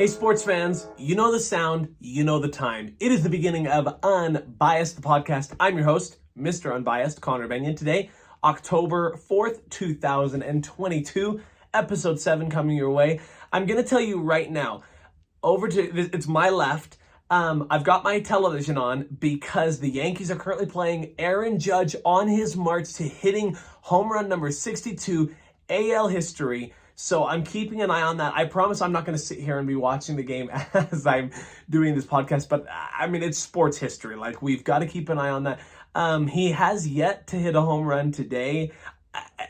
Hey sports fans, you know the sound, you know the time. It is the beginning of Unbiased, the podcast. I'm your host, Mr. Unbiased, Connor Benyon. Today, October 4th, 2022, episode 7 coming your way. I'm going to tell you right now, it's my left. I've got my television on because the Yankees are currently playing Aaron Judge on his march to hitting home run number 62, AL history. So I'm keeping an eye on that. I promise I'm not going to sit here and be watching the game as I'm doing this podcast, but I mean, it's sports history. Like, we've got to keep an eye on that. He has yet to hit a home run today.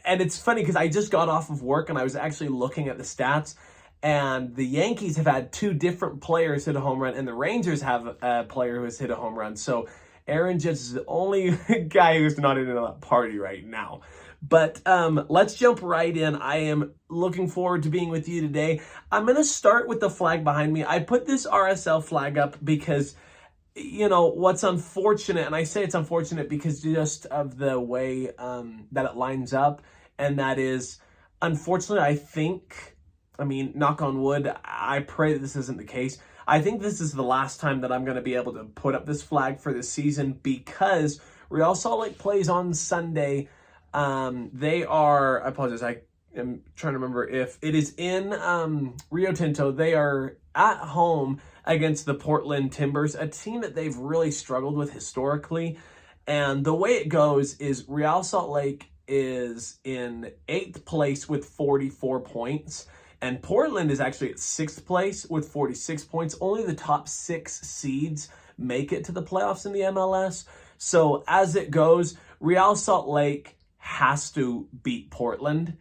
And it's funny because I just got off of work and I was actually looking at the stats. And the Yankees have had two different players hit a home run, and the Rangers have a player who has hit a home run. So Aaron Judge is the only guy who's not in that party right now. But let's jump right in. I am looking forward to being with you today. I'm going to start with the flag behind me. I put this RSL flag up because, you know, what's unfortunate, and I say it's unfortunate because just of the way that it lines up, and that is, unfortunately, I mean, knock on wood, I pray that this isn't the case. I think this is the last time that I'm going to be able to put up this flag for this season because Real Salt Lake plays on Sunday. I apologize, I am trying to remember if it is in Rio Tinto. They are at home against the Portland Timbers, a team that they've really struggled with historically. And the way it goes is Real Salt Lake is in 8th place with 44 points. And Portland is actually at 6th place with 46 points. Only the top 6 seeds make it to the playoffs in the MLS. So as it goes, Real Salt Lake has to beat Portland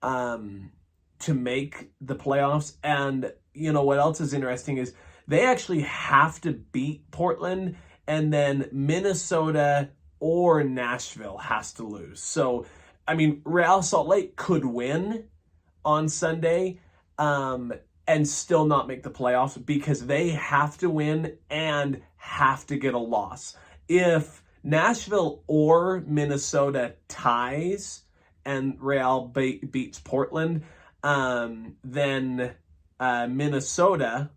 to make the playoffs. And you know what else is interesting is they actually have to beat Portland, and then Minnesota or Nashville has to lose. So, I mean, Real Salt Lake could win on Sunday and still not make the playoffs because they have to win and have to get a loss. If Nashville or Minnesota ties and Real beats Portland, then Minnesota...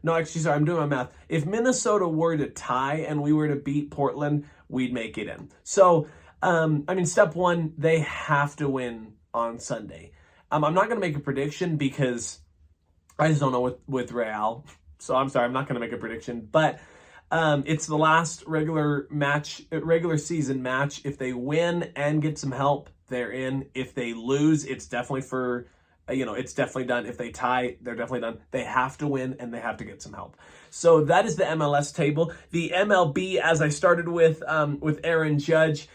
No, actually, sorry, I'm doing my math. If Minnesota were to tie and we were to beat Portland, we'd make it in. So, I mean, step one, they have to win on Sunday. I'm not going to make a prediction because I just don't know with Real. So I'm sorry, I'm not going to make a prediction. But it's the last regular season match. If they win and get some help, they're in. If they lose, it's definitely it's definitely done. If they tie, they're definitely done. They have to win and they have to get some help. So that is the MLS table. The MLB, as I started with Aaron Judge,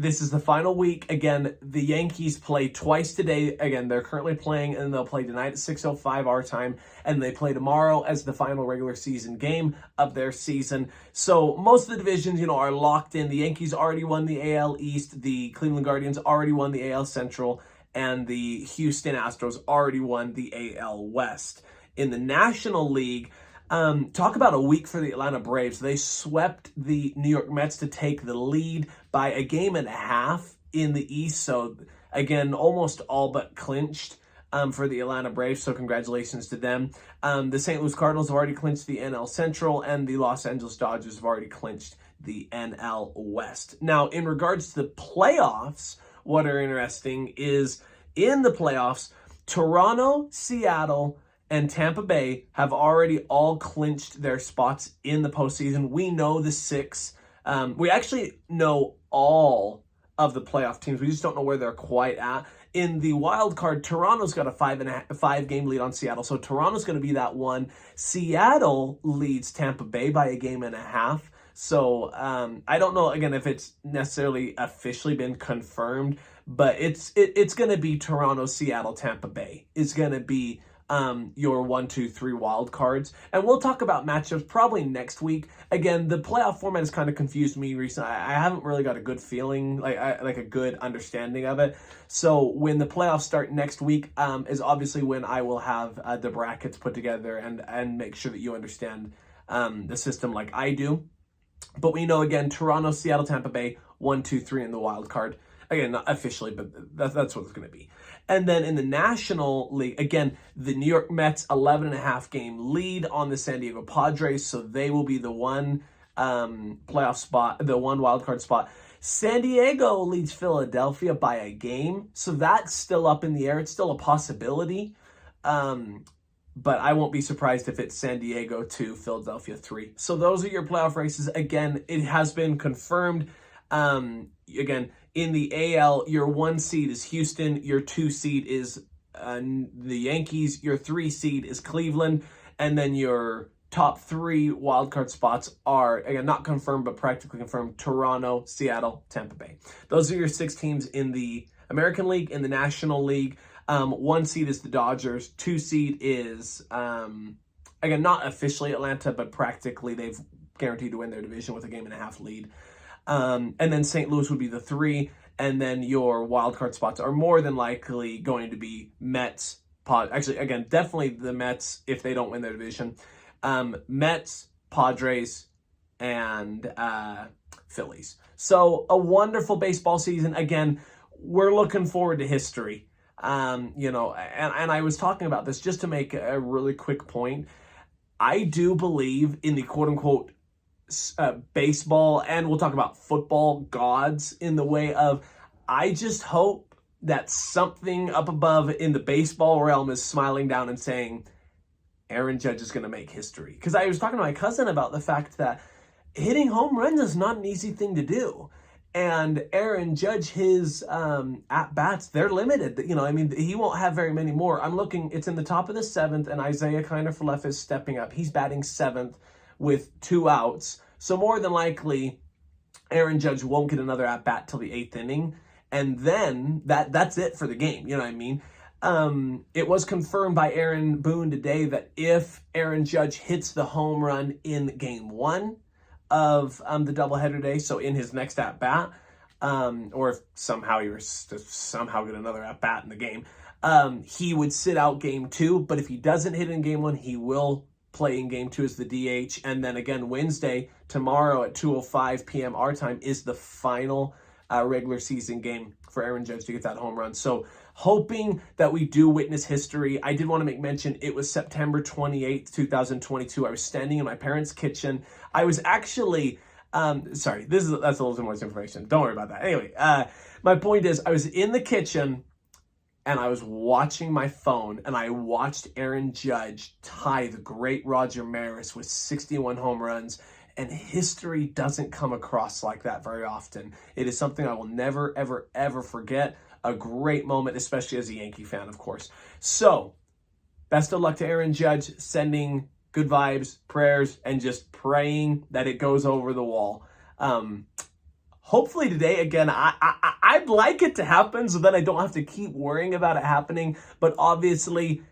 this is the final week. Again, the Yankees play twice today. Again, they're currently playing, and they'll play tonight at 6:05 our time, and they play tomorrow as the final regular season game of their season. So most of the divisions, are locked in. The Yankees already won the AL East. The Cleveland Guardians already won the AL Central, and the Houston Astros already won the AL West. In the National League, talk about a week for the Atlanta Braves. They swept the New York Mets to take the lead by a game and a half in the East. So, again, almost all but clinched for the Atlanta Braves. So, congratulations to them. The St. Louis Cardinals have already clinched the NL Central, and the Los Angeles Dodgers have already clinched the NL West. Now, in regards to the playoffs, what are interesting is in the playoffs, Toronto, Seattle, and Tampa Bay have already all clinched their spots in the postseason. We know the 6. We actually know all of the playoff teams. We just don't know where they're quite at. In the wild card, Toronto's got a 5-game lead on Seattle, so Toronto's going to be that one. Seattle leads Tampa Bay by a game and a half. So I don't know, again, if it's necessarily officially been confirmed, but it's going to be Toronto, Seattle, Tampa Bay. It's going to be your 1, 2, 3 wild cards. And we'll talk about matchups probably next week. Again, the playoff format has kind of confused me recently. I haven't really got a good feeling, like a good understanding of it. So when the playoffs start next week is obviously when I will have the brackets put together and make sure that you understand the system like I do. But we know, again, Toronto, Seattle, Tampa Bay, 1, 2, 3 in the wild card. Again, not officially, but that's what it's going to be. And then in the National League, again, the New York Mets 11.5 game lead on the San Diego Padres, so they will be the one playoff spot, the one wild card spot. San Diego leads Philadelphia by a game, so that's still up in the air. It's still a possibility, but I won't be surprised if it's San Diego 2, Philadelphia 3. So those are your playoff races. Again, it has been confirmed. Again, in the AL, your 1 seed is Houston, your 2 seed is the Yankees, your 3 seed is Cleveland, and then your top 3 wildcard spots are, again, not confirmed, but practically confirmed: Toronto, Seattle, Tampa Bay. Those are your 6 teams in the American League. In the National League, 1 seed is the Dodgers, 2 seed is, again, not officially Atlanta, but practically they've guaranteed to win their division with a 1.5 game lead. And then St. Louis would be the 3, and then your wildcard spots are more than likely going to be Mets, actually, again, definitely the Mets if they don't win their division. Mets, Padres, and Phillies. So a wonderful baseball season. Again, we're looking forward to history. And I was talking about this just to make a really quick point. I do believe in the quote-unquote baseball, and we'll talk about football gods, in the way of, I just hope that something up above in the baseball realm is smiling down and saying, Aaron Judge is going to make history. Because I was talking to my cousin about the fact that hitting home runs is not an easy thing to do. And Aaron Judge, his at-bats, they're limited. He won't have very many more. I'm looking, it's in the top of the 7th, and Isaiah Kiner-Falefa is stepping up. He's batting 7th with 2 outs. So more than likely, Aaron Judge won't get another at-bat till the 8th inning. And then that's it for the game. You know what I mean? It was confirmed by Aaron Boone today that if Aaron Judge hits the home run in game 1 of the doubleheader day, so in his next at-bat, or if somehow he was to somehow get another at-bat in the game, he would sit out game 2. But if he doesn't hit in game 1, he will play in game 2 as the DH. And then again, Wednesday, tomorrow at 2:05 p.m. our time, is the final regular season game for Aaron Judge to get that home run. So hoping that we do witness history. I did want to make mention, it was September 28th, 2022. I was standing in my parents' kitchen. I was actually, that's a little too much information. Don't worry about that. Anyway, my point is, I was in the kitchen and I was watching my phone, and I watched Aaron Judge tie the great Roger Maris with 61 home runs. And history doesn't come across like that very often. It is something I will never, ever, ever forget. A great moment, especially as a Yankee fan, of course. So, best of luck to Aaron Judge, sending good vibes, prayers, and just praying that it goes over the wall. Hopefully today, again, I'd like it to happen so that I don't have to keep worrying about it happening. But obviously,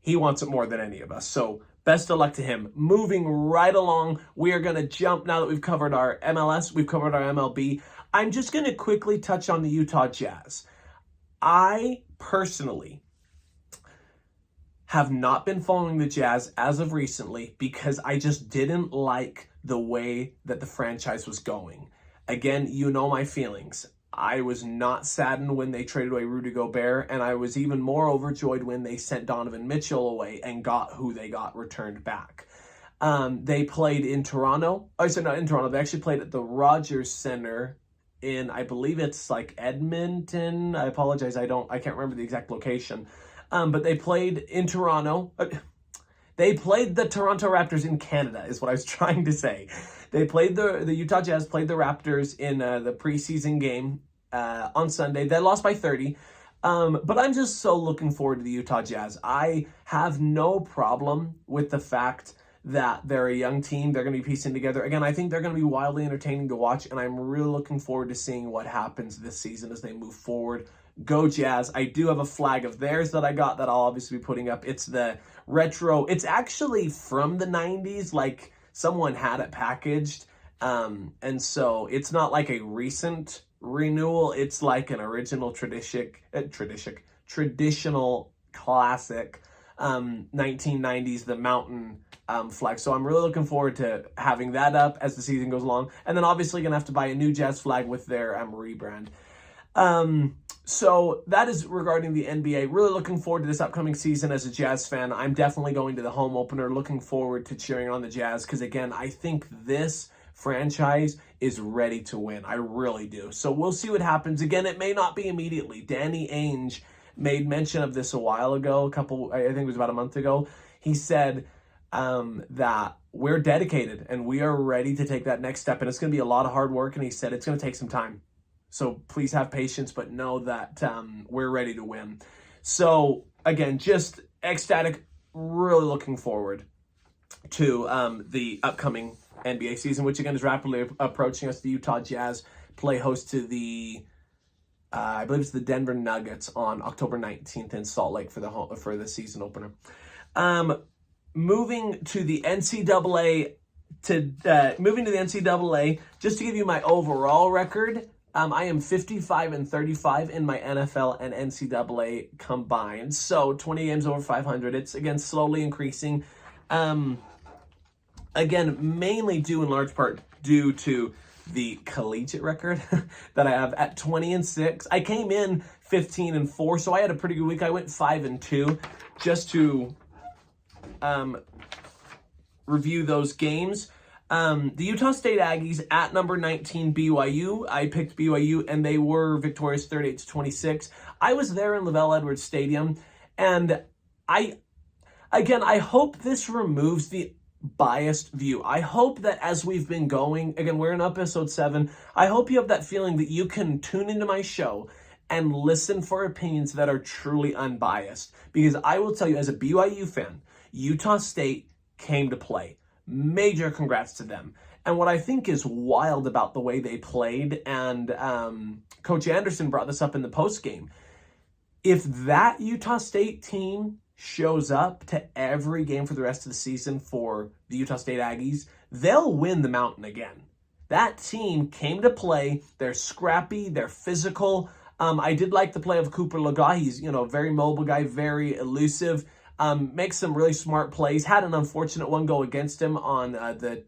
he wants it more than any of us. So, best of luck to him. Moving right along, we are going to jump, now that we've covered our MLS, we've covered our MLB. I'm just going to quickly touch on the Utah Jazz. I personally have not been following the Jazz as of recently because I just didn't like the way that the franchise was going. Again, you know my feelings. I was not saddened when they traded away Rudy Gobert, and I was even more overjoyed when they sent Donovan Mitchell away and got who they got returned back. They played in Toronto. Oh, so not in Toronto. They actually played at the Rogers Center in, I believe it's like Edmonton. I apologize. I can't remember the exact location. But they played in Toronto. They played the Toronto Raptors in Canada, is what I was trying to say. They played the Utah Jazz played the Raptors in the preseason game on Sunday. They lost by 30. But I'm just so looking forward to the Utah Jazz. I have no problem with the fact that they're a young team. They're going to be piecing together. Again, I think they're going to be wildly entertaining to watch, and I'm really looking forward to seeing what happens this season as they move forward. Go Jazz. I do have a flag of theirs that I got that I'll obviously be putting up. It's the retro. It's actually from the 90s, like someone had it packaged. And so it's not like a recent renewal. It's like an original traditional classic 1990s, the mountain flag. So I'm really looking forward to having that up as the season goes along. And then obviously going to have to buy a new Jazz flag with their rebrand. So that is regarding the NBA. Really looking forward to this upcoming season as a Jazz fan. I'm definitely going to the home opener, looking forward to cheering on the Jazz because, again, I think this franchise is ready to win. I really do. So we'll see what happens. Again, it may not be immediately. Danny Ainge made mention of this a while ago, I think it was about a month ago. He said that we're dedicated and we are ready to take that next step. And it's going to be a lot of hard work. And he said it's going to take some time. So please have patience, but know that we're ready to win. So again, just ecstatic, really looking forward to the upcoming NBA season, which again is rapidly approaching us. The Utah Jazz play host to the, I believe it's the Denver Nuggets on October 19th in Salt Lake for the season opener. Moving to the NCAA, just to give you my overall record. I am 55-35 in my NFL and NCAA combined. So 20 games over 500. It's, again, slowly increasing. Again, mainly due in large part due to the collegiate record that I have at 20-6. I came in 15-4, so I had a pretty good week. I went 5-2 just to review those games. The Utah State Aggies at number 19 BYU. I picked BYU and they were victorious 38-26. I was there in Lavelle Edwards Stadium and I hope this removes the biased view. I hope that as we've been going, again, we're in episode 7. I hope you have that feeling that you can tune into my show and listen for opinions that are truly unbiased. Because I will tell you, as a BYU fan, Utah State came to play. Major congrats to them. And what I think is wild about the way they played, and Coach Anderson brought this up in the postgame, if that Utah State team shows up to every game for the rest of the season for the Utah State Aggies, they'll win the Mountain again. That team came to play. They're scrappy. They're physical. I did like the play of Cooper Lega. He's, a very mobile guy, very elusive. Makes some really smart plays. Had an unfortunate one go against him on the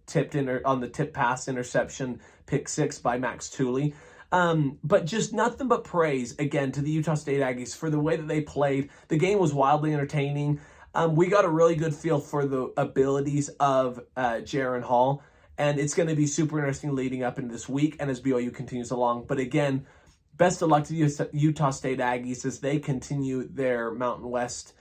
tip pass interception, pick 6 by Max Tooley. But just nothing but praise again to the Utah State Aggies for the way that they played. The game was wildly entertaining. We got a really good feel for the abilities of Jaren Hall, and it's going to be super interesting leading up into this week and as BYU continues along. But again, best of luck to the Utah State Aggies as they continue their Mountain West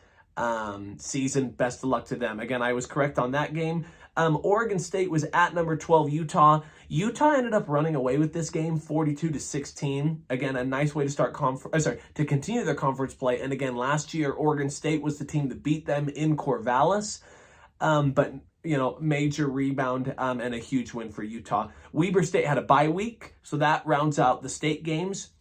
season. Best of luck to them. Again, I was correct on that game. Oregon State was at number 12 Utah. Utah ended up running away with this game 42-16. Again, a nice way to start to continue their conference play. And again, last year Oregon State was the team that beat them in Corvallis. But major rebound and a huge win for Utah. Weber State had a bye week, so that rounds out the state games.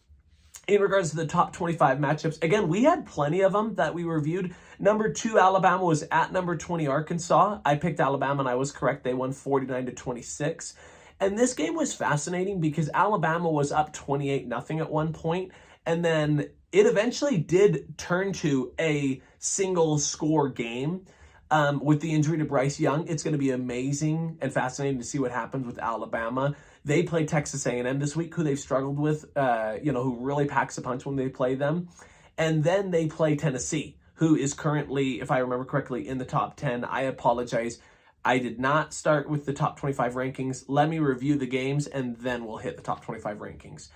In regards to the top 25 matchups, again, we had plenty of them that we reviewed. Number 2, Alabama was at number 20, Arkansas. I picked Alabama and I was correct. They won 49-26. And this game was fascinating because Alabama was up 28-0 at one point, and then it eventually did turn to a single score game. With the injury to Bryce Young, it's going to be amazing and fascinating to see what happens with Alabama. They play Texas A&M this week, who they've struggled with, who really packs a punch when they play them. And then they play Tennessee, who is currently, if I remember correctly, in the top 10. I apologize. I did not start with the top 25 rankings. Let me review the games, and then we'll hit the top 25 rankings.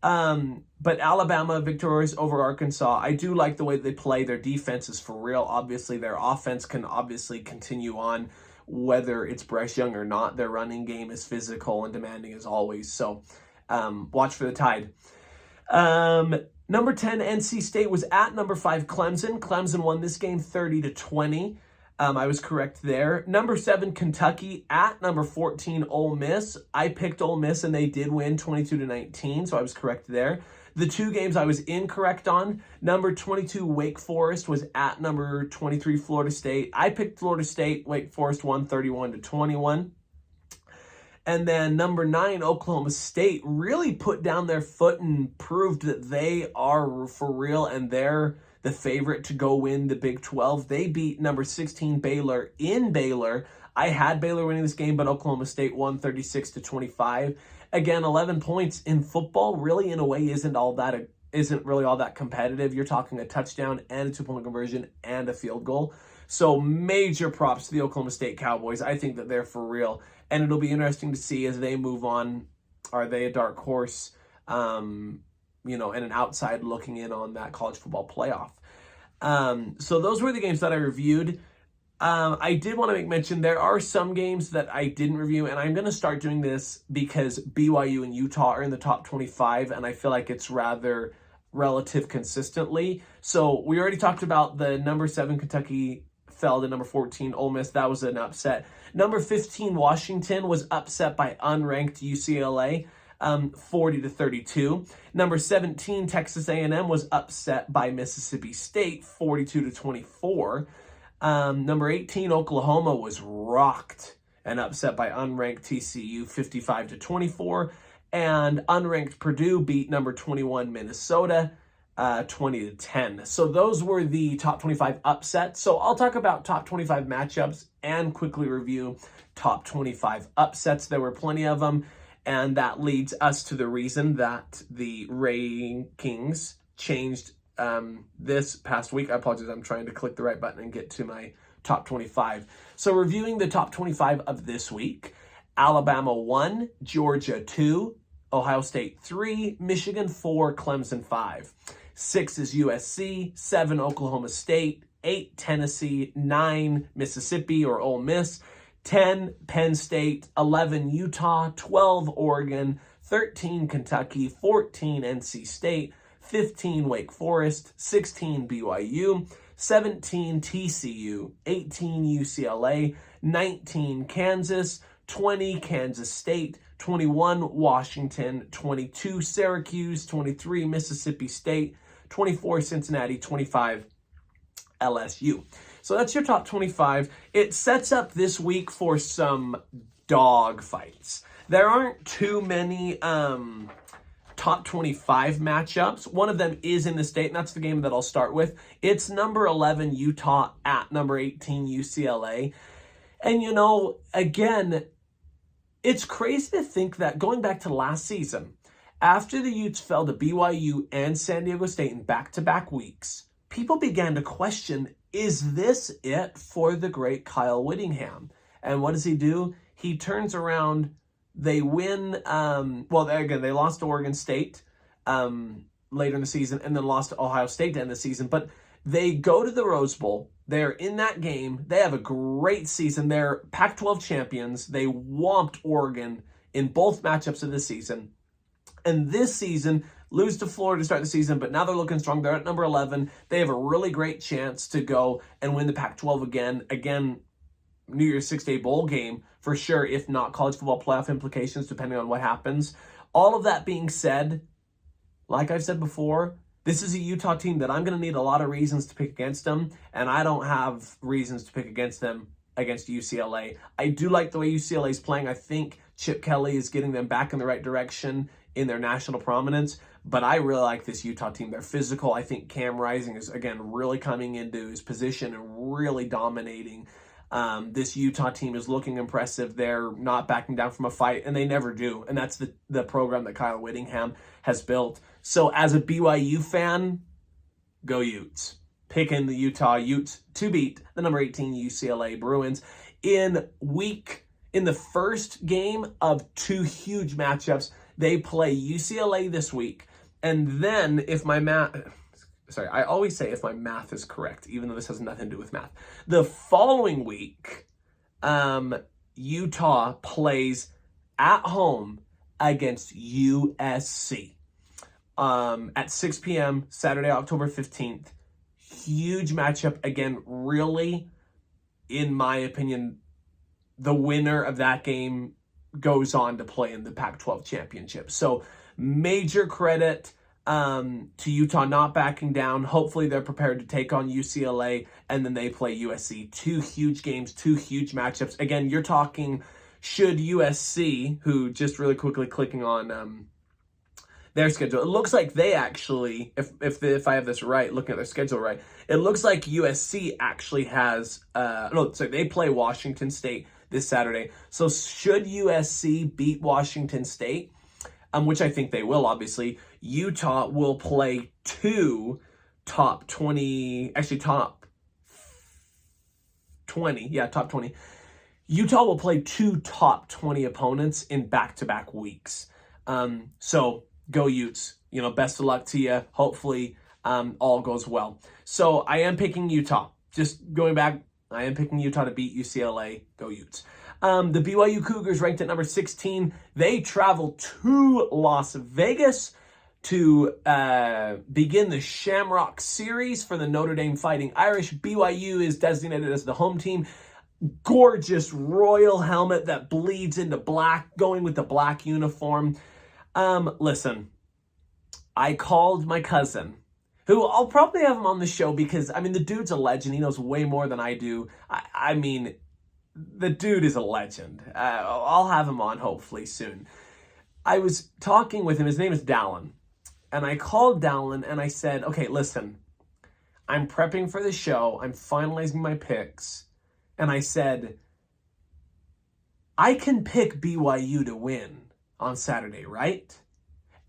But Alabama victorious over Arkansas. I do like the way they play. Their defense is for real. Obviously, their offense can obviously continue on, whether it's Bryce Young or not. Their running game is physical and demanding as always. So watch for the Tide. Number 10, NC State was at number 5, Clemson. Clemson won this game 30-20. I was correct there. Number 7, Kentucky at number 14, Ole Miss. I picked Ole Miss and they did win 22-19, so I was correct there. The 2 games I was incorrect on. Number 22, Wake Forest was at number 23, Florida State. I picked Florida State. Wake Forest won 31-21. And then number 9, Oklahoma State really put down their foot and proved that they are for real and they're the favorite to go win the Big 12. They beat number 16 Baylor in Baylor. I had Baylor winning this game, but Oklahoma State won 36-25. Again, 11 points in football really in a way isn't all that isn't really all that competitive. You're talking a touchdown and a 2-point conversion and a field goal. So major props to the Oklahoma State Cowboys. I think that they're for real. And it'll be interesting to see as they move on. Are they a dark horse, and an outside looking in on that college football playoff? So those were the games that I reviewed. I did want to make mention, there are some games that I didn't review, and I'm going to start doing this because BYU and Utah are in the top 25, and I feel like it's rather relative consistently. So we already talked about the number 7 Kentucky fell to number 14 Ole Miss. That was an upset. Number 15 Washington was upset by unranked UCLA, 40-32. Number 17 Texas A&M was upset by Mississippi State, 42-24. Number 18 Oklahoma was rocked and upset by unranked TCU, 55-24. And unranked Purdue beat number 21 Minnesota, 20-10. So those were the top 25 upsets. So I'll talk about top 25 matchups and quickly review top 25 upsets. There were plenty of them, and that leads us to the reason that the rankings changed this past week. I apologize, I'm trying to click the right button and get to my top 25. So reviewing the top 25 of this week: Alabama 1, Georgia 2, Ohio State 3, Michigan 4, Clemson 5. 6 is USC, 7 Oklahoma State, 8 Tennessee, 9 Mississippi or Ole Miss, 10 Penn State, 11 Utah, 12 Oregon, 13 Kentucky, 14 NC State, 15 Wake Forest, 16 BYU, 17 TCU, 18 UCLA, 19 Kansas, 20 Kansas State, 21 Washington, 22 Syracuse, 23 Mississippi State, 24 Cincinnati, 25 LSU. So that's your top 25. It sets up this week for some dog fights. There aren't too many top 25 matchups. One of them is in the state, and that's the game that I'll start with. It's number 11 Utah at number 18 UCLA. And again, it's crazy to think that going back to last season, after the Utes fell to BYU and San Diego State in back-to-back weeks, people began to question, is this it for the great Kyle Whittingham? And what does he do? He turns around. They win. They lost to Oregon State later in the season, and then lost to Ohio State to end the season. But they go to the Rose Bowl. They're in that game. They have a great season. They're Pac-12 champions. They whomped Oregon in both matchups of the season. And this season, lose to Florida to start the season, but now they're looking strong. They're at number 11. They have a really great chance to go and win the Pac-12 again. Again, New Year's 6-day bowl game for sure, if not college football playoff implications, depending on what happens. All of that being said, like I've said before, this is a Utah team that I'm going to need a lot of reasons to pick against them, and I don't have reasons to pick against them against UCLA. I do like the way UCLA is playing. I think Chip Kelly is getting them back in the right direction in their national prominence, but I really like this Utah team. They're physical. I think Cam Rising is, again, really coming into his position and really dominating. This Utah team is looking impressive. They're not backing down from a fight, and they never do. And that's the program that Kyle Whittingham has built. So as a BYU fan, go Utes. Picking the Utah Utes to beat the number 18 UCLA Bruins in the first game of 2 huge matchups. They play UCLA this week. And then I always say if my math is correct, even though this has nothing to do with math. The following week, Utah plays at home against USC at 6 p.m. Saturday, October 15th. Huge matchup. Again, really, in my opinion, the winner of that game goes on to play in the Pac-12 championship. So major credit to Utah not backing down. Hopefully they're prepared to take on UCLA, and then they play USC. 2 huge games, 2 huge matchups. Again, you're talking, should USC, who just really quickly clicking on their schedule, it looks like they actually, if I have this right, looking at their schedule right, it looks like USC actually has, they play Washington State this Saturday. So should USC beat Washington State, which I think they will, obviously, Utah will play two top 20, actually top 20. Yeah, top 20. Utah will play two top 20 opponents in back-to-back weeks. So go Utes. Best of luck to you. Hopefully all goes well. So I am picking Utah. Just going back, I am picking Utah to beat UCLA. Go Utes. The BYU Cougars ranked at number 16. They travel to Las Vegas to begin the Shamrock Series for the Notre Dame Fighting Irish. BYU is designated as the home team. Gorgeous royal helmet that bleeds into black, going with the black uniform. Listen, I called my cousin, who I'll probably have him on the show because, the dude's a legend. He knows way more than I do. The dude is a legend. I'll have him on hopefully soon. I was talking with him. His name is Dallin. And I called Dallin and I said, okay, listen, I'm prepping for the show. I'm finalizing my picks. And I said, I can pick BYU to win on Saturday, right?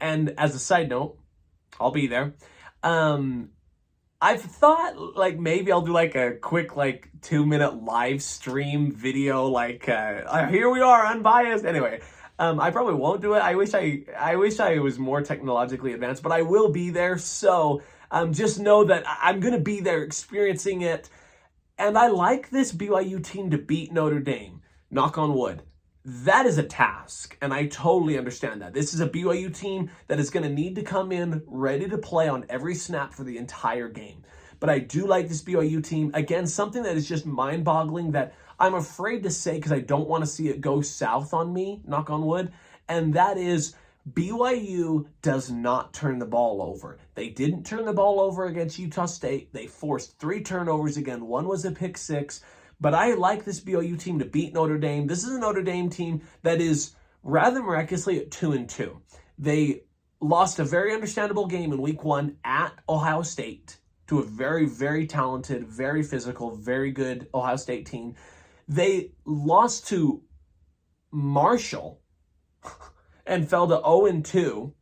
And as a side note, I'll be there. I've thought maybe I'll do a quick 2-minute live stream video here we are, Unbiased. Anyway, I probably won't do it. I wish I was more technologically advanced, but I will be there. So just know that I'm going to be there experiencing it. And I like this BYU team to beat Notre Dame. Knock on wood. That is a task, and I totally understand that. This is a BYU team that is going to need to come in ready to play on every snap for the entire game. But I do like this BYU team. Again, something that is just mind-boggling that I'm afraid to say because I don't want to see it go south on me, knock on wood, and that is BYU does not turn the ball over. They didn't turn the ball over against Utah State. They forced 3 turnovers again. One was a pick six. But I like this BYU team to beat Notre Dame. This is a Notre Dame team that is rather miraculously at 2-2. They lost a very understandable game in week 1 at Ohio State to a very, very talented, very physical, very good Ohio State team. They lost to Marshall and fell to 0-2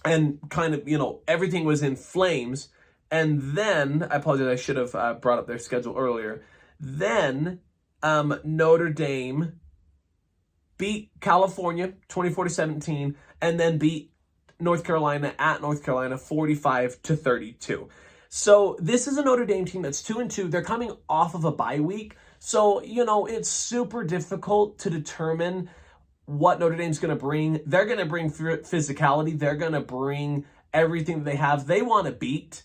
and kind of, everything was in flames. And then, I apologize, I should have brought up their schedule earlier. Then Notre Dame beat California 24-17 and then beat North Carolina at North Carolina 45-32. So this is a Notre Dame team that's 2-2. They're coming off of a bye week. So, it's super difficult to determine what Notre Dame's going to bring. They're going to bring physicality. They're going to bring everything that they have. They want to beat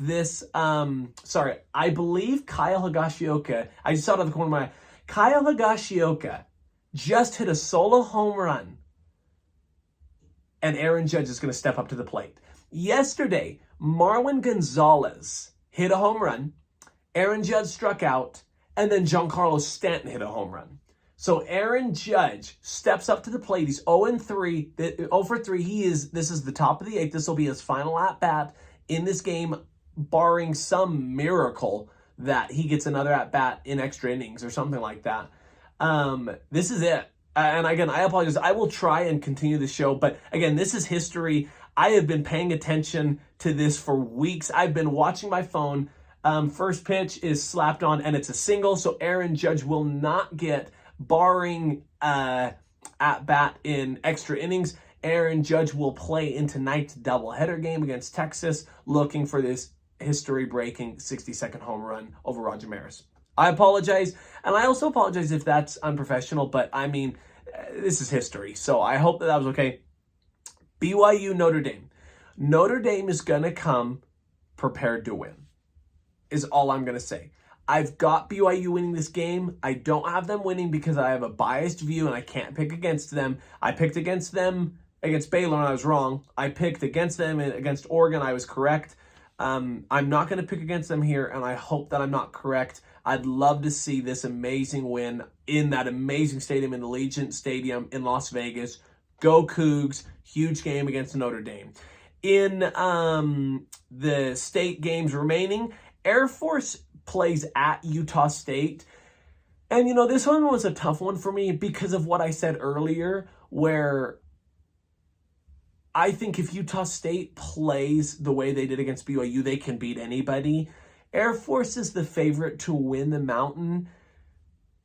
this, I believe Kyle Higashioka, I just saw it out of the corner of my eye. Kyle Higashioka just hit a solo home run, and Aaron Judge is going to step up to the plate. Yesterday, Marwin Gonzalez hit a home run, Aaron Judge struck out, and then Giancarlo Stanton hit a home run. So Aaron Judge steps up to the plate. He's 0-3, 0 for 3. This is the top of the 8th. This will be his final at-bat in this game, barring some miracle that he gets another at-bat in extra innings or something like that. This is it. And again, I apologize. I will try and continue the show. But again, this is history. I have been paying attention to this for weeks. I've been watching my phone. First pitch is slapped on, and it's a single. So Aaron Judge will not get, barring at-bat in extra innings, Aaron Judge will play in tonight's doubleheader game against Texas, looking for this history-breaking 60-second home run over Roger Maris. I apologize, and I also apologize if that's unprofessional, but this is history, so I hope that was okay. BYU, Notre Dame. Notre Dame is going to come prepared to win, is all I'm going to say. I've got BYU winning this game. I don't have them winning because I have a biased view and I can't pick against them. I picked against them against Baylor and I was wrong. I picked against them against Oregon. I was correct. I'm not going to pick against them here, and I hope that I'm not correct. I'd love to see this amazing win in that amazing stadium in the Allegiant Stadium in Las Vegas. Go Cougs. Huge game against Notre Dame. In the state games remaining, Air Force plays at Utah State. And, this one was a tough one for me because of what I said earlier, where I think if Utah State plays the way they did against BYU, they can beat anybody. Air Force is the favorite to win the Mountain.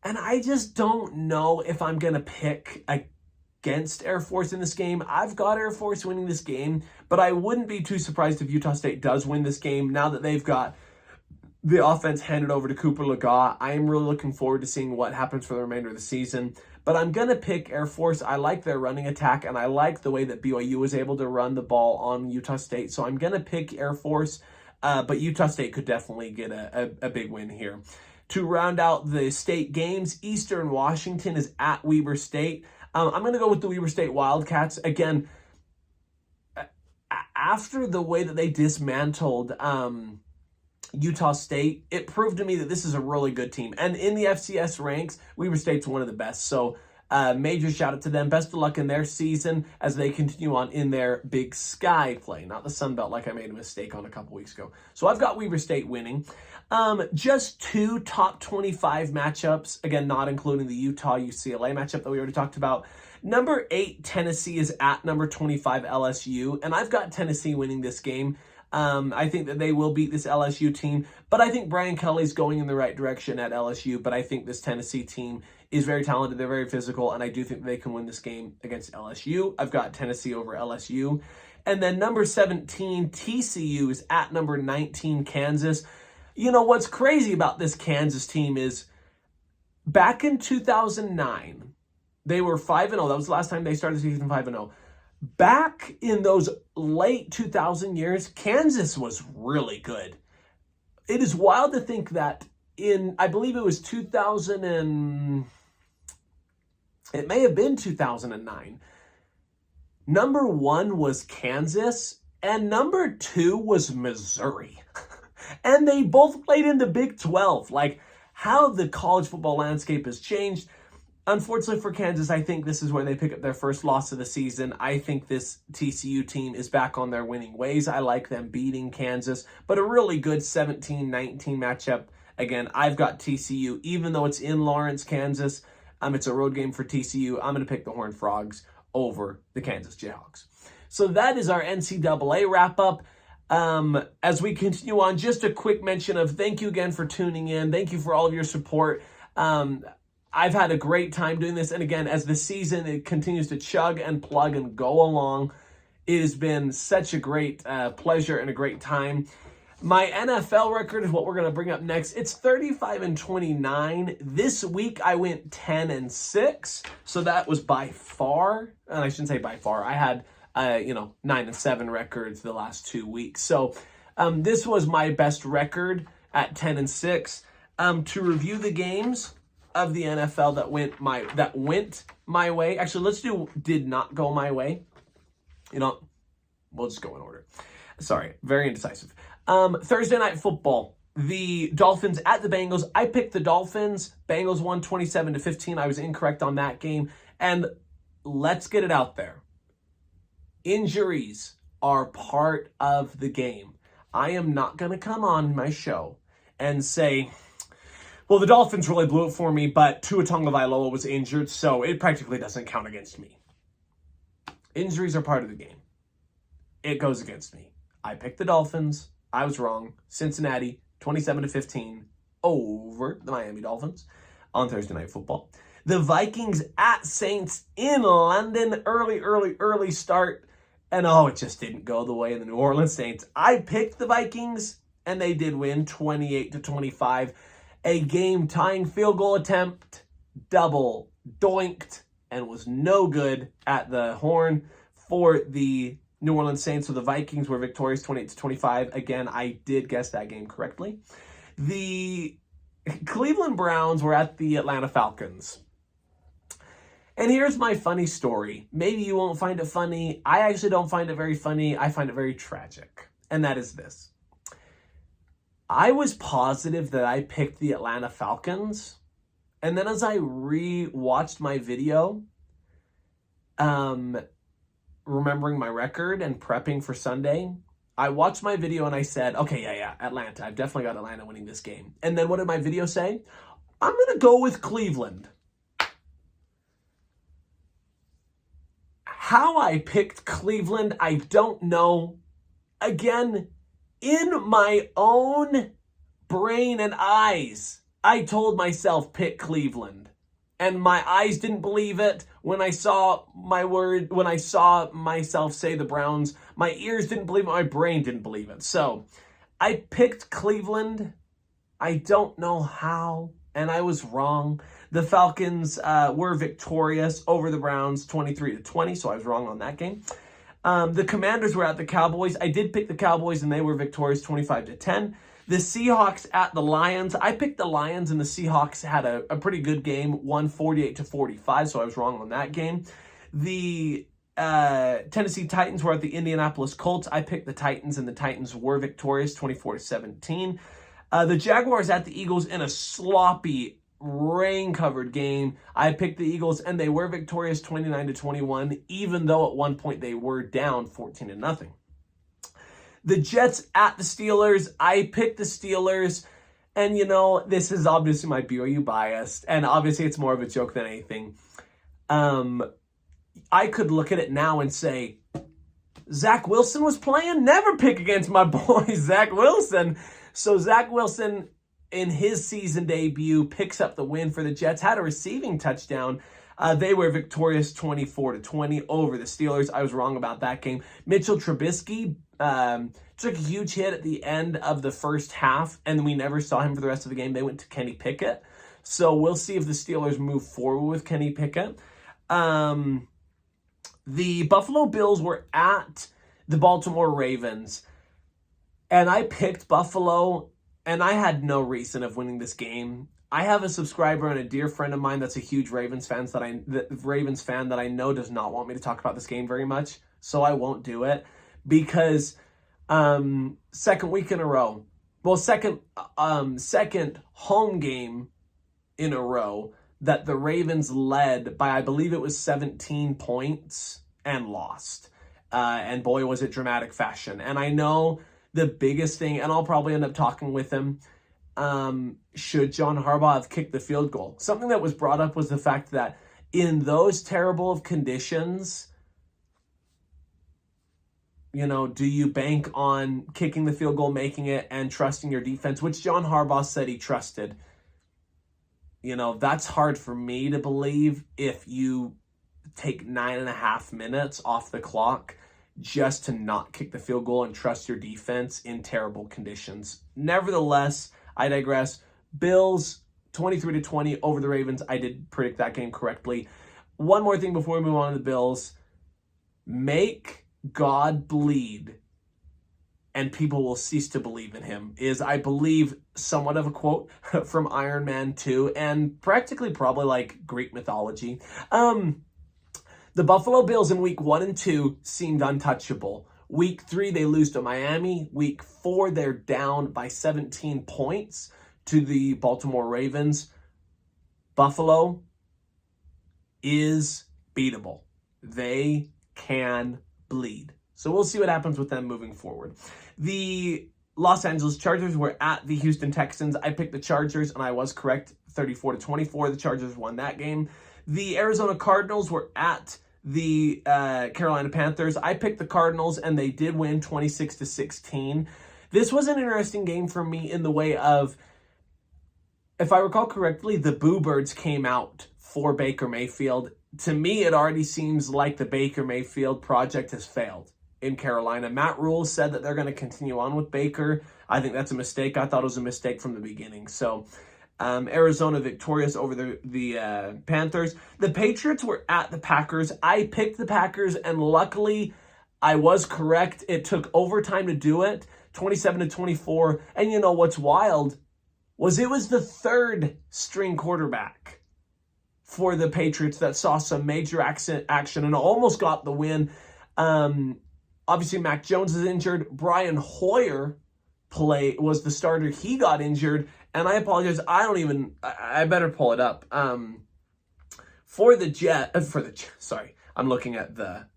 And I just don't know if I'm going to pick against Air Force in this game. I've got Air Force winning this game, but I wouldn't be too surprised if Utah State does win this game now that they've got the offense handed over to Cooper Legas. I am really looking forward to seeing what happens for the remainder of the season. But I'm going to pick Air Force. I like their running attack, and I like the way that BYU was able to run the ball on Utah State. So I'm going to pick Air Force, but Utah State could definitely get a big win here. To round out the state games, Eastern Washington is at Weber State. I'm going to go with the Weber State Wildcats. Again, after the way that they dismantled Utah State, it proved to me that this is a really good team. And in the FCS ranks, Weber State's one of the best. So major shout out to them. Best of luck in their season as they continue on in their Big Sky play, not the Sun Belt like I made a mistake on a couple weeks ago. So I've got Weber State winning. Just 2 top 25 matchups, again, not including the Utah-UCLA matchup that we already talked about. Number 8, Tennessee is at number 25, LSU, and I've got Tennessee winning this game. I think that they will beat this LSU team, but I think Brian Kelly's going in the right direction at LSU, but I think this Tennessee team is very talented. They're very physical, and I do think they can win this game against LSU. I've got Tennessee over LSU. And then number 17, TCU is at number 19, Kansas. You know, what's crazy about this Kansas team is back in 2009, they were 5-0. That was the last time they started the season 5-0. Back in those late 2000 years, Kansas was really good. It is wild to think that I believe it was 2009. Number 1 was Kansas, and number 2 was Missouri. And they both played in the Big 12. Like, how the college football landscape has changed. Unfortunately for Kansas, I think this is where they pick up their first loss of the season. I think this TCU team is back on their winning ways. I like them beating Kansas, but a really good 17-19 matchup. Again, I've got TCU, even though it's in Lawrence, Kansas. It's a road game for TCU. I'm going to pick the Horned Frogs over the Kansas Jayhawks. So that is our NCAA wrap-up. As we continue on, just a quick mention of thank you again for tuning in. Thank you for all of your support. I've had a great time doing this. And again, as the season it continues to chug and plug and go along, it has been such a great pleasure and a great time. My NFL record is what we're going to bring up next. It's 35-29. This week I went 10-6. So that was by far, and I shouldn't say by far. I had 9-7 records the last 2 weeks. So this was my best record at 10-6. To review the games of the NFL that went my way. Actually, let's do did not go my way. We'll just go in order. Sorry, very indecisive. Thursday Night Football. The Dolphins at the Bengals. I picked the Dolphins. Bengals won 27-15. I was incorrect on that game. And let's get it out there. Injuries are part of the game. I am not going to come on my show and say, well, the Dolphins really blew it for me, but Tua Tagovailoa was injured, so it practically doesn't count against me. Injuries are part of the game. It goes against me. I picked the Dolphins. I was wrong. Cincinnati, 27-15 over the Miami Dolphins on Thursday Night Football. The Vikings at Saints in London. Early start. And it just didn't go the way of the New Orleans Saints. I picked the Vikings, and they did win 28-25. A game-tying field goal attempt, double doinked, and was no good at the horn for the New Orleans Saints. So the Vikings were victorious 28-25. Again, I did guess that game correctly. The Cleveland Browns were at the Atlanta Falcons. And here's my funny story. Maybe you won't find it funny. I actually don't find it very funny. I find it very tragic. And that is this. I was positive that I picked the Atlanta Falcons. And then as I re-watched my video, remembering my record and prepping for Sunday, I watched my video and I said, okay, yeah, Atlanta. I've definitely got Atlanta winning this game. And then what did my video say? I'm going to go with Cleveland. How I picked Cleveland, I don't know. Again, in my own brain and eyes, I told myself pick Cleveland. And my eyes didn't believe it when I saw myself say the Browns. My ears didn't believe it, my brain didn't believe it. So I picked Cleveland. I don't know how, and I was wrong. The Falcons were victorious over the Browns 23-20, so I was wrong on that game. The Commanders were at the Cowboys. I did pick the Cowboys, and they were victorious 25-10. The Seahawks at the Lions. I picked the Lions, and the Seahawks had a pretty good game, won 48-45, so I was wrong on that game. The Tennessee Titans were at the Indianapolis Colts. I picked the Titans, and the Titans were victorious 24-17. The Jaguars at the Eagles in a sloppy, rain-covered game. I picked the Eagles, and they were victorious 29-21, even though at one point they were down 14-0. The Jets at the Steelers. I picked the Steelers, and this is obviously my BYU bias, and obviously it's more of a joke than anything. I could look at it now and say, Zach Wilson was playing. Never pick against my boy, Zach Wilson. So Zach Wilson, in his season debut, picks up the win for the Jets, had a receiving touchdown. They were victorious 24-20 over the Steelers. I was wrong about that game. Mitchell Trubisky took a huge hit at the end of the first half, and we never saw him for the rest of the game. They went to Kenny Pickett. So we'll see if the Steelers move forward with Kenny Pickett. The Buffalo Bills were at the Baltimore Ravens, and I picked Buffalo, and I had no reason of winning this game. I have a subscriber and a dear friend of mine that's a huge Ravens fan that I know does not want me to talk about this game very much, so I won't do it because second week in a row, second home game in a row that the Ravens led by, I believe it was 17 points and lost. And boy, was it dramatic fashion. And I know the biggest thing, and I'll probably end up talking with him, should John Harbaugh have kicked the field goal? Something that was brought up was the fact that in those terrible of conditions, do you bank on kicking the field goal, making it, and trusting your defense, which John Harbaugh said he trusted? That's hard for me to believe if you take 9.5 minutes off the clock just to not kick the field goal and trust your defense in terrible conditions. Nevertheless, I digress. Bills 23-20 over the Ravens. I did predict that game correctly. One more thing before we move on to the Bills. Make God bleed and people will cease to believe in him is, I believe, somewhat of a quote from Iron Man 2 and practically probably like Greek mythology. The Buffalo Bills in week 1 and 2 seemed untouchable. Week 3, they lose to Miami. Week 4, they're down by 17 points to the Baltimore Ravens. Buffalo is beatable. They can bleed. So we'll see what happens with them moving forward. The Los Angeles Chargers were at the Houston Texans. I picked the Chargers, and I was correct, 34-24. The Chargers won that game. The Arizona Cardinals were at the Carolina Panthers. I picked the Cardinals, and they did win 26-16. This was an interesting game for me in the way of, if I recall correctly, the Boo Birds came out for Baker Mayfield. To me, it already seems like the Baker Mayfield project has failed in Carolina. Matt Rule said that they're going to continue on with Baker. I think that's a mistake. I thought it was a mistake from the beginning. So Arizona victorious over the Panthers. The Patriots were at the Packers. I picked the Packers, and luckily I was correct. It took overtime to do it, 27-24. And you know what's wild was it was the third string quarterback for the Patriots that saw some major action and almost got the win. Obviously, Mac Jones is injured. Brian Hoyer was the starter. He got injured. And I apologize. I better pull it up. I'm looking at the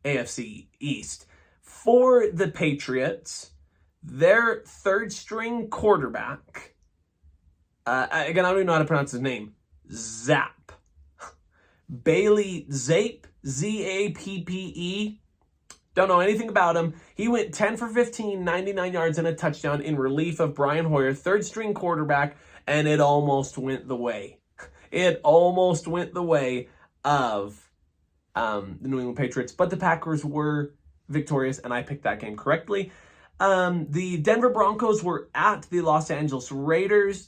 AFC East. For the Patriots, their third string quarterback, again, I don't even know how to pronounce his name, Zap. Bailey Zappe, Z-A-P-P-E. Don't know anything about him. He went 10 for 15, 99 yards and a touchdown in relief of Brian Hoyer, third string quarterback, and it almost went the way. It almost went the way of the New England Patriots, but the Packers were victorious, and I picked that game correctly. The Denver Broncos were at the Las Vegas Raiders,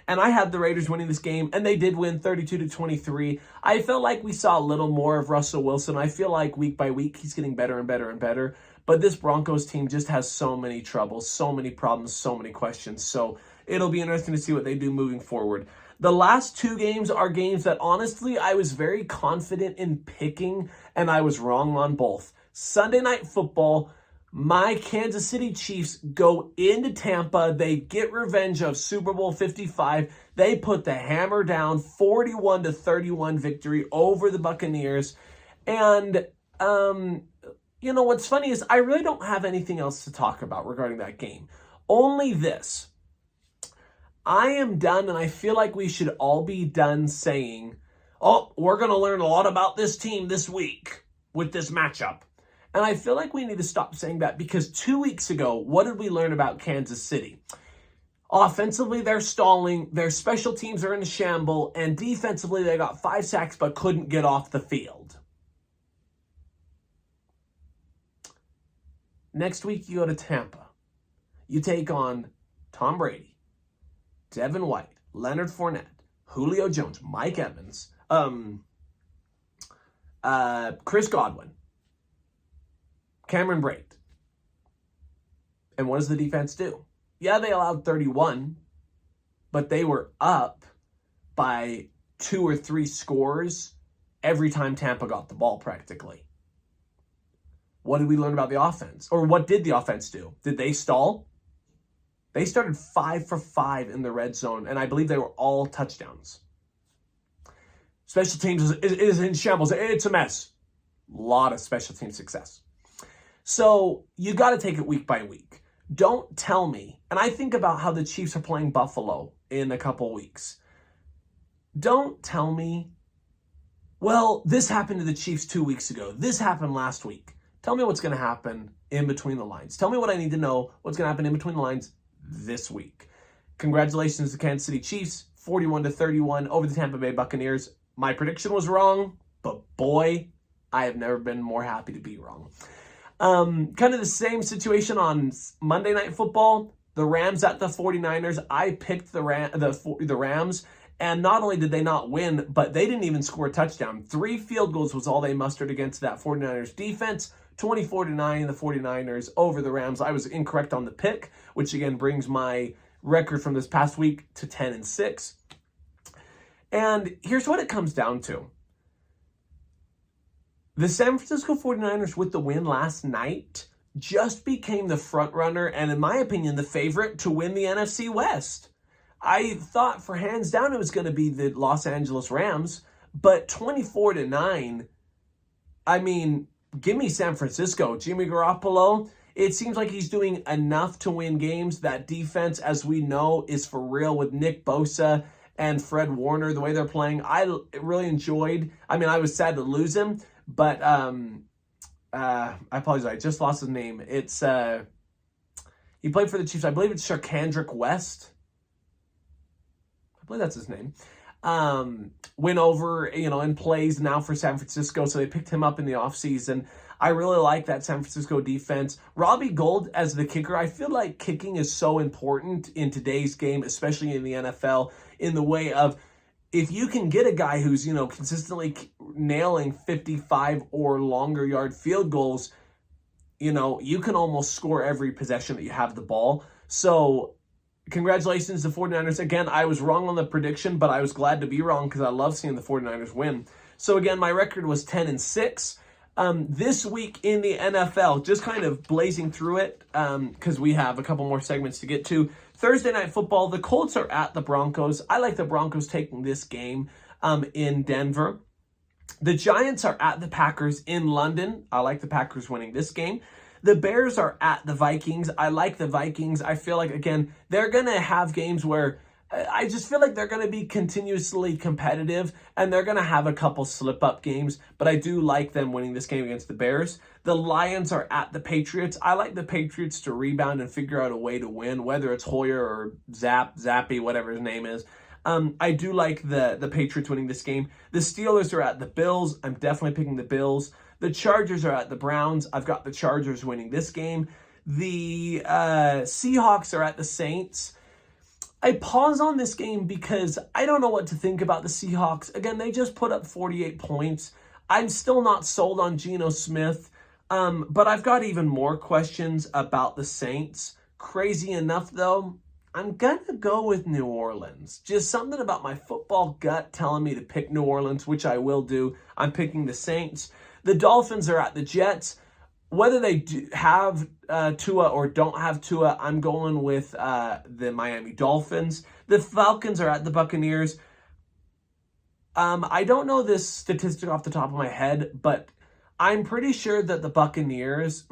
and I had the Raiders winning this game, and they did win 32-23. I felt like we saw a little more of Russell Wilson. I feel like week by week he's getting better and better and better, but this Broncos team just has so many troubles, so many problems, so many questions, so it'll be interesting to see what they do moving forward. The last two games are games that honestly I was very confident in picking, and I was wrong on both. Sunday Night Football, my Kansas City Chiefs go into Tampa. They get revenge of Super Bowl 55. They put the hammer down, 41-31 victory over the Buccaneers. And, what's funny is I really don't have anything else to talk about regarding that game. Only this. I am done, and I feel like we should all be done saying, oh, we're going to learn a lot about this team this week with this matchup. And I feel like we need to stop saying that, because 2 weeks ago, what did we learn about Kansas City? Offensively, they're stalling. Their special teams are in a shamble. And defensively, they got 5 sacks but couldn't get off the field. Next week, you go to Tampa. You take on Tom Brady, Devin White, Leonard Fournette, Julio Jones, Mike Evans, Chris Godwin, Cameron Brate. And what does the defense do? Yeah, they allowed 31, but they were up by 2 or 3 scores every time Tampa got the ball practically. What did we learn about the offense? Or what did the offense do? Did they stall? They started 5 for 5 in the red zone, and I believe they were all touchdowns. Special teams is in shambles. It's a mess. A lot of special team success. So you got to take it week by week. Don't tell me, and I think about how the Chiefs are playing Buffalo in a couple weeks. Don't tell me, well, this happened to the Chiefs 2 weeks ago. This happened last week. Tell me what's going to happen in between the lines. Tell me what I need to know, what's going to happen in between the lines this week. Congratulations to Kansas City Chiefs, 41-31 over the Tampa Bay Buccaneers. My prediction was wrong, but boy, I have never been more happy to be wrong. Kind of the same situation on Monday Night Football. The Rams at the 49ers. I picked the Rams, and not only did they not win, but they didn't even score a touchdown. 3 field goals was all they mustered against that 49ers defense. 24-9, the 49ers over the Rams. I was incorrect on the pick, which again brings my record from this past week to 10-6. And here's what it comes down to. The San Francisco 49ers, with the win last night, just became the front runner and, in my opinion, the favorite to win the NFC West. I thought for hands down it was going to be the Los Angeles Rams, but 24-9, I mean, give me San Francisco. Jimmy Garoppolo, it seems like he's doing enough to win games. That defense, as we know, is for real with Nick Bosa and Fred Warner, the way they're playing. I really enjoyed, I was sad to lose him, but I apologize, I just lost his name. It's he played for the Chiefs. I believe it's Sharkandrick West. I believe that's his name. Went over, and plays now for San Francisco, so they picked him up in the offseason. I really like that San Francisco defense. Robbie Gould as the kicker. I feel like kicking is so important in today's game, especially in the NFL, in the way of if you can get a guy who's, consistently nailing 55 or longer yard field goals, you can almost score every possession that you have the ball. So congratulations to 49ers. Again, I was wrong on the prediction, but I was glad to be wrong because I love seeing the 49ers win. So again, my record was 10-6. This week in the NFL, just kind of blazing through it because we have a couple more segments to get to. Thursday Night Football, the Colts are at the Broncos. I like the Broncos taking this game in Denver. The Giants are at the Packers in London. I like the Packers winning this game. The Bears are at the Vikings. I like the Vikings. I feel like, again, they're going to have games where I just feel like they're going to be continuously competitive and they're going to have a couple slip-up games, but I do like them winning this game against the Bears. The Lions are at the Patriots. I like the Patriots to rebound and figure out a way to win, whether it's Hoyer or Zappy, whatever his name is. I do like the Patriots winning this game. The Steelers are at the Bills. I'm definitely picking the Bills. The Chargers are at the Browns. I've got the Chargers winning this game. The Seahawks are at the Saints. I pause on this game because I don't know what to think about the Seahawks. Again, they just put up 48 points. I'm still not sold on Geno Smith, but I've got even more questions about the Saints. Crazy enough, though, I'm going to go with New Orleans. Just something about my football gut telling me to pick New Orleans, which I will do. I'm picking the Saints. The Dolphins are at the Jets. Whether they do have Tua or don't have Tua, I'm going with the Miami Dolphins. The Falcons are at the Buccaneers. I don't know this statistic off the top of my head, but I'm pretty sure that the Buccaneers,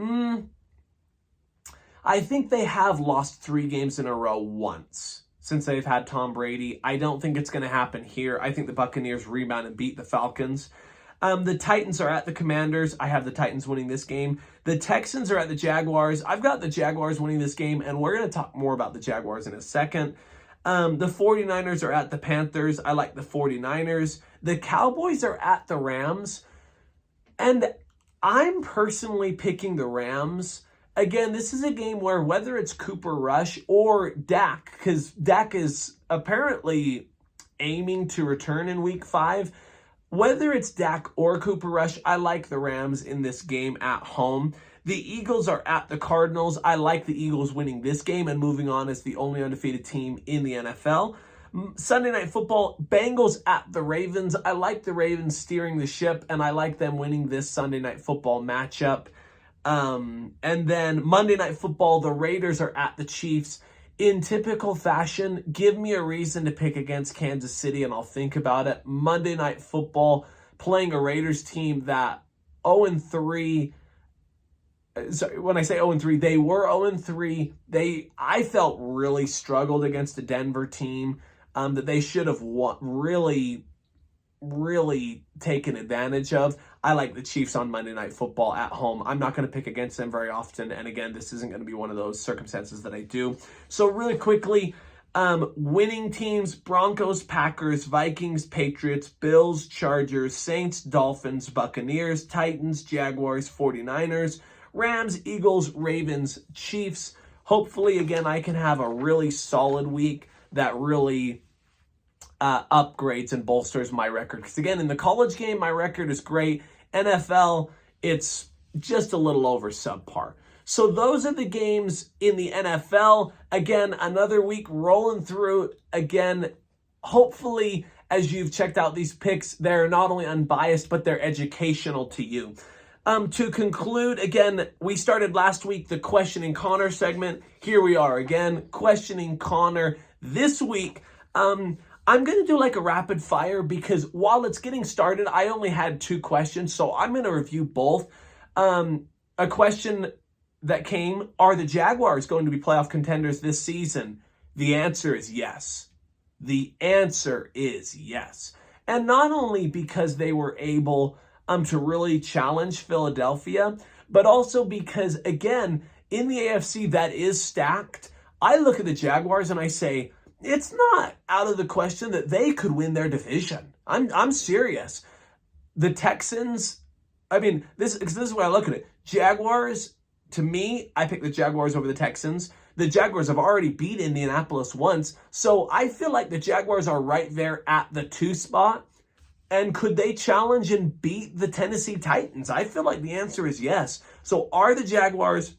I think they have lost 3 games in a row once since they've had Tom Brady. I don't think it's going to happen here. I think the Buccaneers rebound and beat the Falcons. The Titans are at the Commanders. I have the Titans winning this game. The Texans are at the Jaguars. I've got the Jaguars winning this game, and we're going to talk more about the Jaguars in a second. The 49ers are at the Panthers. I like the 49ers. The Cowboys are at the Rams, and I'm personally picking the Rams. Again, this is a game where whether it's Cooper Rush or Dak, because Dak is apparently aiming to return in Week 5, whether it's Dak or Cooper Rush, I like the Rams in this game at home. The Eagles are at the Cardinals. I like the Eagles winning this game and moving on as the only undefeated team in the NFL. Sunday Night Football, Bengals at the Ravens. I like the Ravens steering the ship, and I like them winning this Sunday Night Football matchup. And then Monday Night Football, the Raiders are at the Chiefs. In typical fashion, give me a reason to pick against Kansas City and I'll think about it. Monday Night Football, playing a Raiders team that 0-3. Sorry, when I say 0-3, they were 0-3. I felt really struggled against a Denver team that they should have really taken advantage of. I like the Chiefs on Monday Night Football at home. I'm not going to pick against them very often. And again, this isn't going to be one of those circumstances that I do. So really quickly, winning teams: Broncos, Packers, Vikings, Patriots, Bills, Chargers, Saints, Dolphins, Buccaneers, Titans, Jaguars, 49ers, Rams, Eagles, Ravens, Chiefs. Hopefully, again, I can have a really solid week that really upgrades and bolsters my record. Because again, in the college game, my record is great. NFL, it's just a little over subpar. So those are the games in the NFL. Again, another week rolling through. Again, hopefully, as you've checked out these picks, they're not only unbiased, but they're educational to you. To conclude, again, we started last week the Questioning Connor segment. Here we are again, Questioning Connor this week. I'm going to do like a rapid fire because while it's getting started, I only had 2 questions, so I'm going to review both. A question that came: are the Jaguars going to be playoff contenders this season? The answer is yes. The answer is yes. And not only because they were able to really challenge Philadelphia, but also because, again, in the AFC that is stacked, I look at the Jaguars and I say, it's not out of the question that they could win their division. I'm serious. The Texans, this is where I look at it. Jaguars, to me, I pick the Jaguars over the Texans. The Jaguars have already beat Indianapolis once, so I feel like the Jaguars are right there at the 2 spot. And could they challenge and beat the Tennessee Titans? I feel like the answer is yes. So are the Jaguars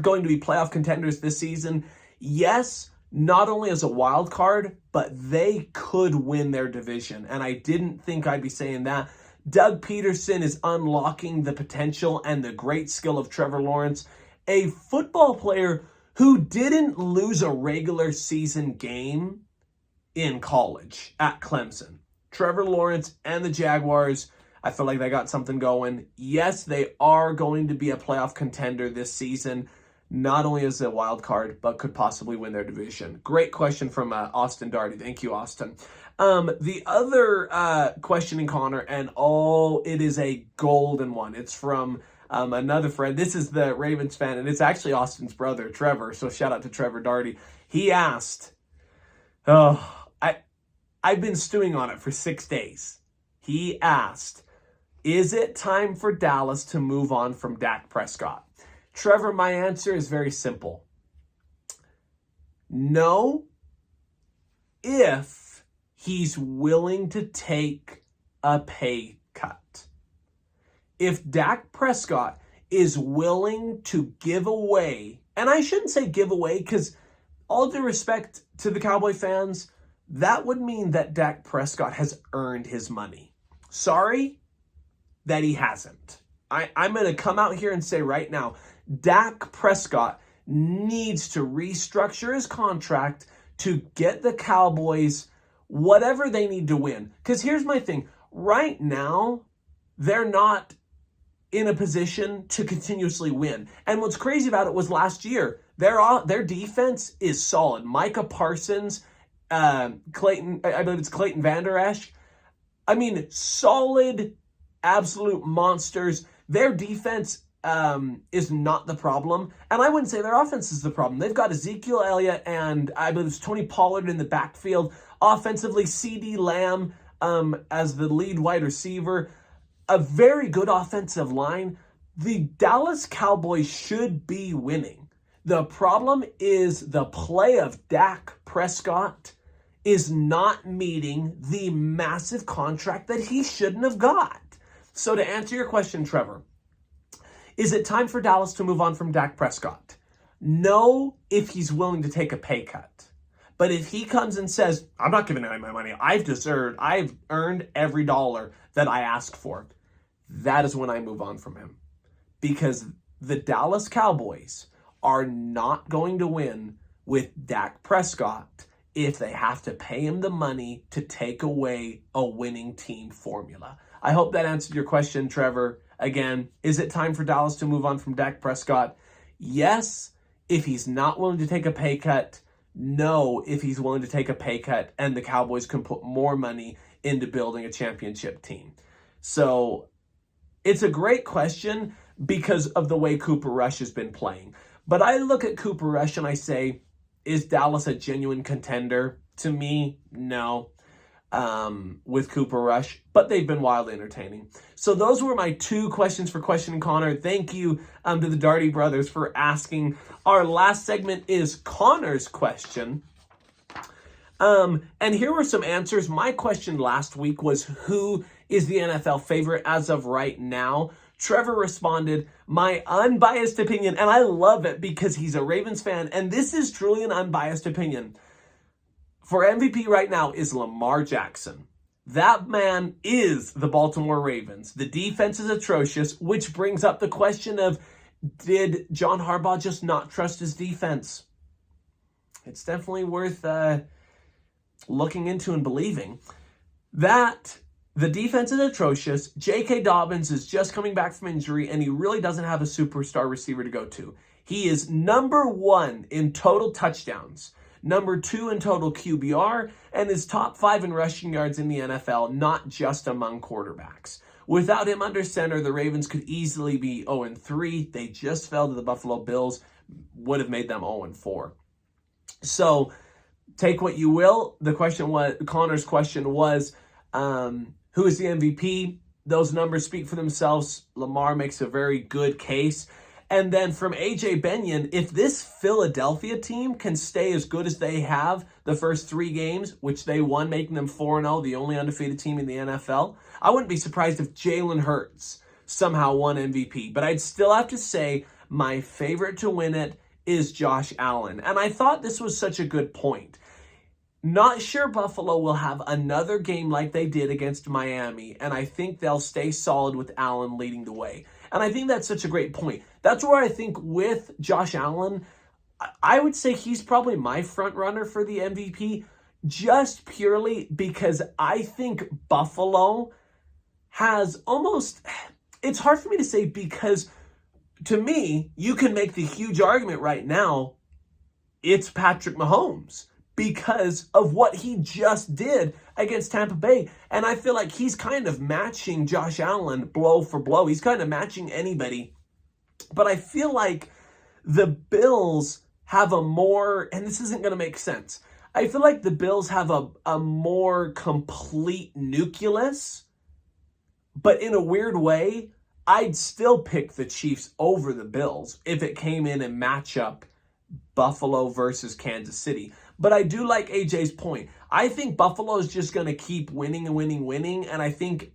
going to be playoff contenders this season? Yes. Not only as a wild card, but they could win their division. And I didn't think I'd be saying that. Doug Peterson is unlocking the potential and the great skill of Trevor Lawrence, a football player who didn't lose a regular season game in college at Clemson. Trevor Lawrence and the Jaguars, I feel like they got something going. Yes, they are going to be a playoff contender this season. not only as a wild card, but could possibly win their division? Great question from Austin Darty. Thank you, Austin. The other questioning, Connor, and it is a golden one. It's from another friend. This is the Ravens fan, and it's actually Austin's brother, Trevor. So shout out to Trevor Darty. He asked, I've been stewing on it for 6 days. He asked, is it time for Dallas to move on from Dak Prescott? Trevor, my answer is very simple. No, if he's willing to take a pay cut. If Dak Prescott is willing to give away, and I shouldn't say give away because all due respect to the Cowboy fans, that would mean that Dak Prescott has earned his money. Sorry that he hasn't. I'm going to come out here and say right now, Dak Prescott needs to restructure his contract to get the Cowboys whatever they need to win. Because here's my thing. Right now, they're not in a position to continuously win. And what's crazy about it was last year, their defense is solid. Micah Parsons, Clayton, I believe it's Clayton Vander Esch. I mean, solid, absolute monsters. Their defense is not the problem. And I wouldn't say their offense is the problem. They've got Ezekiel Elliott and I believe it's Tony Pollard in the backfield. Offensively, CeeDee Lamb as the lead wide receiver. A very good offensive line. The Dallas Cowboys should be winning. The problem is the play of Dak Prescott is not meeting the massive contract that he shouldn't have got. So to answer your question, Trevor, is it time for Dallas to move on from Dak Prescott? No, if he's willing to take a pay cut. But if he comes and says, I'm not giving away my money, I've earned every dollar that I asked for, that is when I move on from him. Because the Dallas Cowboys are not going to win with Dak Prescott if they have to pay him the money to take away a winning team formula. I hope that answered your question, Trevor. Again, is it time for Dallas to move on from Dak Prescott? Yes, if he's not willing to take a pay cut. No, if he's willing to take a pay cut and the Cowboys can put more money into building a championship team. So it's a great question because of the way Cooper Rush has been playing. But I look at Cooper Rush and I say, is Dallas a genuine contender? To me, no. With Cooper Rush, but they've been wildly entertaining. So those were my 2 questions for Questioning Connor. Thank you to the Darty brothers for asking. Our last segment is Connor's question. And here were some answers. My question last week was, who is the NFL favorite as of right now? Trevor responded, my unbiased opinion, and I love it because he's a Ravens fan, and this is truly an unbiased opinion. For MVP right now is Lamar Jackson. That man is the Baltimore Ravens. The defense is atrocious, which brings up the question of, did John Harbaugh just not trust his defense? It's definitely worth looking into and believing. That the defense is atrocious. J.K. Dobbins is just coming back from injury, and he really doesn't have a superstar receiver to go to. He is number 1 in total touchdowns, number 2 in total QBR, and is top 5 in rushing yards in the NFL, not just among quarterbacks. Without him under center, the Ravens could easily be 0-3. They just fell to the Buffalo Bills, would have made them 0-4. So take what you will. Connor's question was, who is the MVP? Those numbers speak for themselves. Lamar makes a very good case. And then from AJ Benyon, if this Philadelphia team can stay as good as they have the first 3 games, which they won, making them 4-0, the only undefeated team in the NFL, I wouldn't be surprised if Jalen Hurts somehow won MVP. But I'd still have to say my favorite to win it is Josh Allen. And I thought this was such a good point. Not sure Buffalo will have another game like they did against Miami, and I think they'll stay solid with Allen leading the way. And I think that's such a great point. That's where I think with Josh Allen, I would say he's probably my front runner for the MVP, just purely because I think Buffalo has almost, it's hard for me to say because to me, you can make the huge argument right now, it's Patrick Mahomes because of what he just did against Tampa Bay. And I feel like he's kind of matching Josh Allen blow for blow. He's kind of matching anybody. But I feel like the Bills have a more, and this isn't going to make sense, I feel like the Bills have a more complete nucleus, but in a weird way, I'd still pick the Chiefs over the Bills if it came in and match up Buffalo versus Kansas City. But I do like AJ's point. I think Buffalo is just going to keep winning and winning, winning, and I think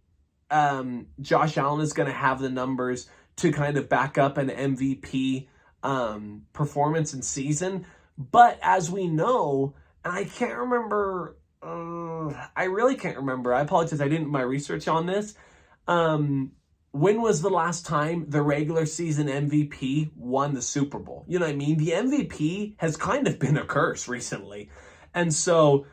Josh Allen is going to have the numbers to kind of back up an MVP performance and season. But as we know, and I can't remember, I really can't remember. I apologize, I didn't do my research on this. When was the last time the regular season MVP won the Super Bowl? You know what I mean? The MVP has kind of been a curse recently. And so,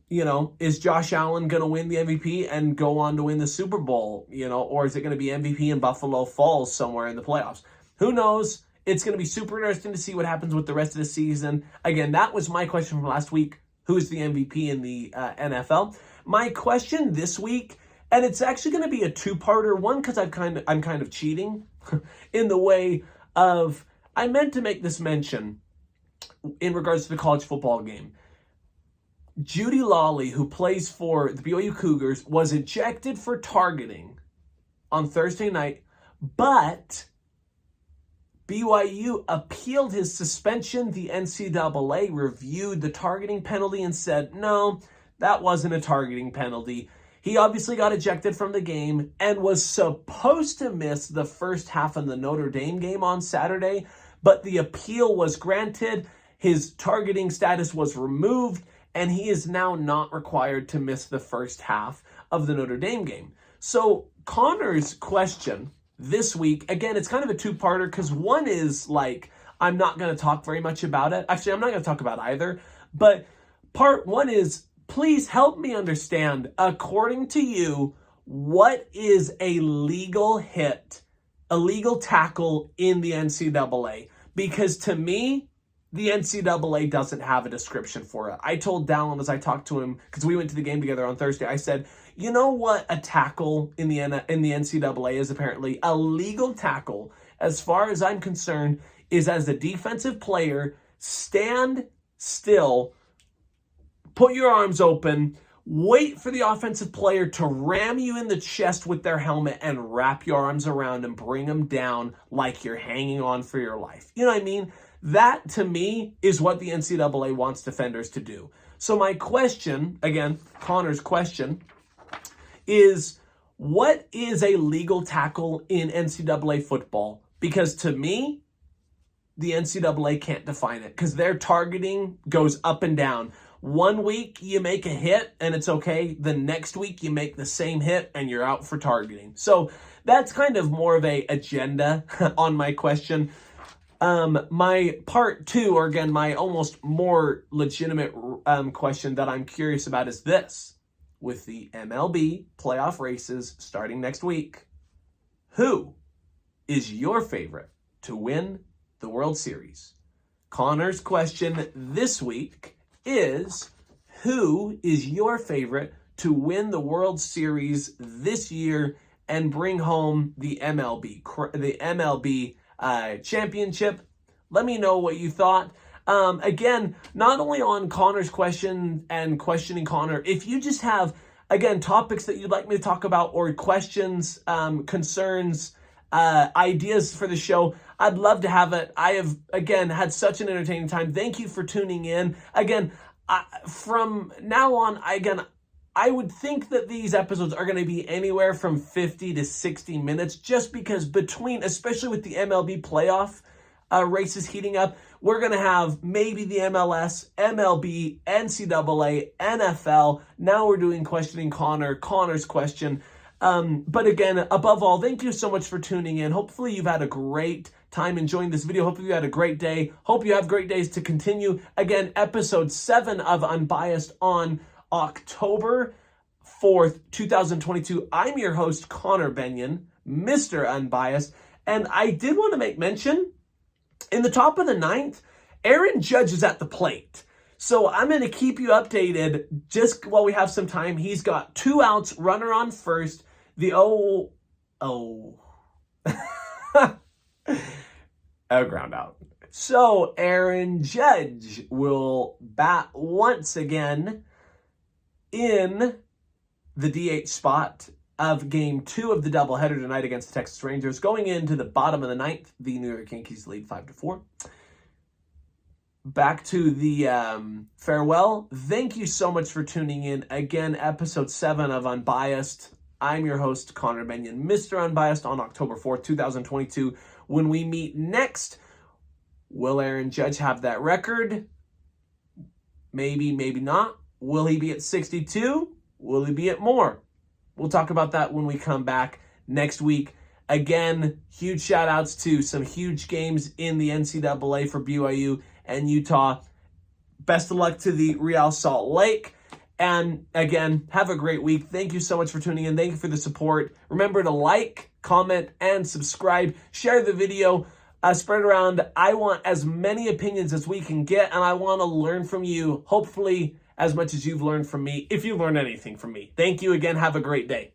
you know, is Josh Allen going to win the MVP and go on to win the Super Bowl? You know, or is it going to be MVP and Buffalo falls somewhere in the playoffs? Who knows? It's going to be super interesting to see what happens with the rest of the season. Again, that was my question from last week. Who's the MVP in the NFL? My question this week, and it's actually going to be a two-parter. One, because I'm kind of cheating in the way of, I meant to make this mention in regards to the college football game. Judy Lawley, who plays for the BYU Cougars, was ejected for targeting on Thursday night, but BYU appealed his suspension. The NCAA reviewed the targeting penalty and said, no, that wasn't a targeting penalty. He obviously got ejected from the game and was supposed to miss the first half of the Notre Dame game on Saturday, but the appeal was granted. His targeting status was removed, and he is now not required to miss the first half of the Notre Dame game. So Connor's question this week, again, it's kind of a two-parter because one is like, I'm not going to talk very much about it. Actually, I'm not going to talk about either. But part one is, please help me understand, according to you, what is a legal hit, a legal tackle in the NCAA? Because to me, the NCAA doesn't have a description for it. I told Dallin as I talked to him, because we went to the game together on Thursday, I said, you know what a tackle in the NCAA is apparently? A legal tackle, as far as I'm concerned, is as a defensive player, stand still, put your arms open, wait for the offensive player to ram you in the chest with their helmet and wrap your arms around and bring them down like you're hanging on for your life. You know what I mean? That, to me, is what the NCAA wants defenders to do. So my question, again, Connor's question, is what is a legal tackle in NCAA football? Because to me, the NCAA can't define it because their targeting goes up and down. One week you make a hit and it's okay. The next week you make the same hit and you're out for targeting. So that's kind of more of a agenda on my question. My part two, or again, my almost more legitimate question that I'm curious about is this. With the MLB playoff races starting next week, who is your favorite to win the World Series? Connor's question this week is, who is your favorite to win the World Series this year and bring home the MLB championship? Let me know what you thought. Again, not only on Connor's question and questioning Connor, if you just have, again, topics that you'd like me to talk about or questions, concerns, ideas for the show, I'd love to have it. I have, again, had such an entertaining time. Thank you for tuning in. Again, from now on, I would think that these episodes are going to be anywhere from 50 to 60 minutes just because between, especially with the MLB playoff races heating up, we're going to have maybe the MLS, MLB, NCAA, NFL. Now we're doing questioning Connor's question. But again, above all, thank you so much for tuning in. Hopefully you've had a great time enjoying this video. Hopefully you had a great day. Hope you have great days to continue. Again, episode 7 of Unbiased on October 4th, 2022. I'm your host, Connor Benyon, Mr. Unbiased. And I did want to make mention, in the top of the ninth, Aaron Judge is at the plate. So I'm going to keep you updated just while we have some time. He's got 2 outs, runner on first. A ground out. So Aaron Judge will bat once again in the DH spot of Game 2 of the doubleheader tonight against the Texas Rangers. Going into the bottom of the ninth, the New York Yankees lead 5-4. Back to the farewell. Thank you so much for tuning in. Again, episode 7 of Unbiased. I'm your host, Connor Benyon, Mr. Unbiased, on October 4th, 2022. When we meet next, will Aaron Judge have that record? Maybe, maybe not. Will he be at 62? Will he be at more? We'll talk about that when we come back next week. Again, huge shout outs to some huge games in the NCAA for BYU and Utah. Best of luck to the Real Salt Lake. And again, have a great week. Thank you so much for tuning in. Thank you for the support. Remember to like, comment, and subscribe. Share the video. Spread it around. I want as many opinions as we can get, and I want to learn from you, hopefully as much as you've learned from me, if you learned anything from me. Thank you again. Have a great day.